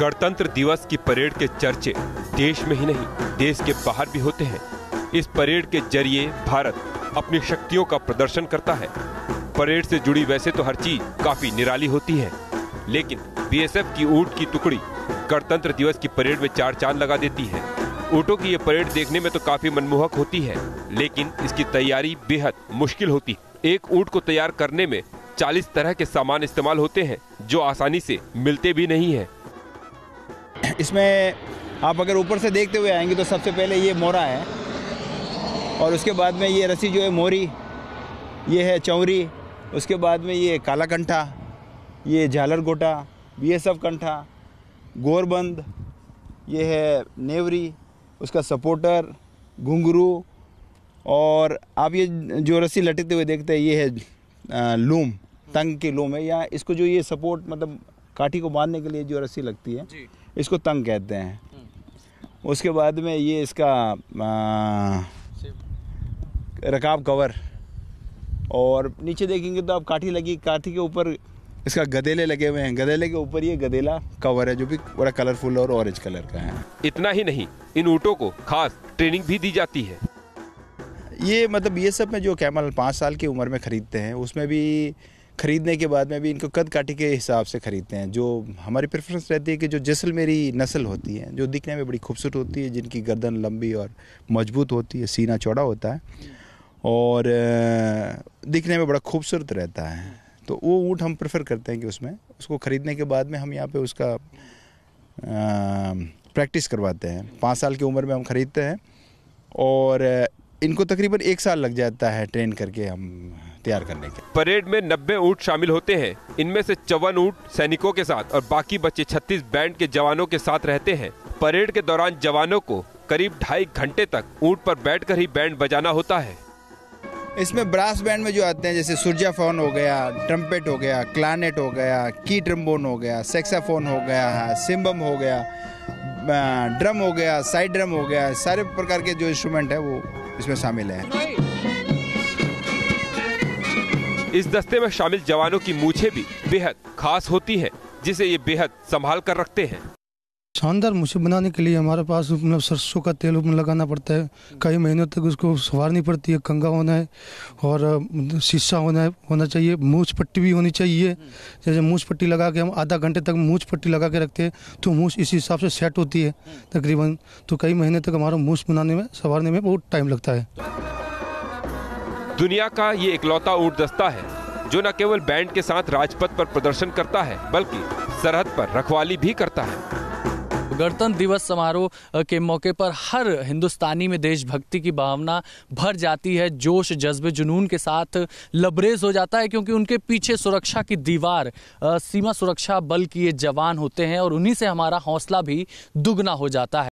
गणतंत्र दिवस की परेड के चर्चे देश में ही नहीं देश के बाहर भी होते हैं। इस परेड के जरिए भारत अपनी शक्तियों का प्रदर्शन करता है। परेड से जुड़ी वैसे तो हर चीज काफी निराली होती है, लेकिन बीएसएफ की ऊंट की टुकड़ी गणतंत्र दिवस की परेड में चार चांद लगा देती है। ऊंटों की ये परेड देखने में तो काफी मनमोहक होती है, लेकिन इसकी तैयारी बेहद मुश्किल होती है। एक ऊंट को तैयार करने में 40 तरह के सामान इस्तेमाल होते हैं, जो आसानी से मिलते भी नहीं है। इसमें आप अगर ऊपर से देखते हुए आएंगे तो सबसे पहले ये मोरा है, और उसके बाद में ये रस्सी जो है मोरी, ये है चौरी, उसके बाद में ये काला कंठा, ये झालर गोटा, ये सब कंठा, गोरबंद, ये है नेवरी, उसका सपोर्टर, घुंघरू, और आप ये जो रस्सी लटकते हुए देखते हैं ये है लूम, तंग की लूम है, या इसको जो ये सपोर्ट मतलब काठी को बांधने के लिए जो रस्सी लगती है इसको तंग कहते हैं। उसके बाद में ये इसका रकाब कवर, और नीचे देखेंगे तो आप काठी लगी, काठी के ऊपर इसका गदेले लगे हुए हैं, गदेले के ऊपर ये गदेला कवर है जो भी बड़ा कलरफुल और ऑरेंज कलर का है। इतना ही नहीं, इन ऊँटों को खास ट्रेनिंग भी दी जाती है। ये मतलब ये सब में जो कैमल 5 साल की उम्र में खरीदते हैं, उसमें भी खरीदने के बाद में भी इनको कद काठी के हिसाब से खरीदते हैं। जो हमारी प्रेफरेंस रहती है कि जो जैसलमेरी नस्ल होती है, जो दिखने में बड़ी खूबसूरत होती है, जिनकी गर्दन लंबी और मजबूत होती है, सीना चौड़ा होता है और दिखने में बड़ा खूबसूरत रहता है, तो वो ऊँट हम प्रेफर करते हैं कि उसको ख़रीदने के बाद में हम यहाँ पे उसका प्रैक्टिस करवाते हैं। 5 साल की उम्र में हम ख़रीदते हैं और इनको तकरीबन 1 साल लग जाता है ट्रेन करके हम तैयार करने के। परेड में 90 ऊँट शामिल होते हैं। इनमें से 54 ऊँट सैनिकों के साथ और बाकी बचे 36 बैंड के जवानों के साथ रहते हैं। परेड के दौरान जवानों को करीब 2.5 घंटे तक ऊँट पर बैठकर ही बैंड बजाना होता है। इसमें ब्रास बैंड में जो आते हैं, जैसे सुरजाफोन हो गया, ट्रम्पेट हो गया, क्लानेट हो गया, की ट्रम्बोन हो गया, सेक्साफोन हो गया, सिम्बम हो गया, ड्रम हो गया, साइड ड्रम हो गया, सारे प्रकार के जो इंस्ट्रूमेंट है वो इसमें शामिल है। इस दस्ते में शामिल जवानों की मूछें भी बेहद खास होती हैं, जिसे ये बेहद संभाल कर रखते हैं। शानदार मूछें बनाने के लिए हमारे पास मतलब सरसों का तेल लगाना पड़ता है, कई महीनों तक उसको संवारनी पड़ती है। कंगा होना है और शीशा होना चाहिए, मूछ पट्टी भी होनी चाहिए। जैसे मूछ पट्टी लगा के हम आधा घंटे तक मूछ पट्टी लगा के रखते हैं तो मूछ इसी हिसाब से सेट होती है तकरीबन। तो कई महीने तक हमारा मूछ बनाने में, संवारने में बहुत टाइम लगता है। दुनिया का ये इकलौता ऊँट दस्ता है जो न केवल बैंड के साथ राजपथ पर प्रदर्शन करता है, बल्कि सरहद पर रखवाली भी करता है। गणतंत्र दिवस समारोह के मौके पर हर हिंदुस्तानी में देशभक्ति की भावना भर जाती है, जोश जज्बे जुनून के साथ लबरेज हो जाता है, क्योंकि उनके पीछे सुरक्षा की दीवार सीमा सुरक्षा बल के ये जवान होते हैं और उन्हीं से हमारा हौसला भी दुगना हो जाता है।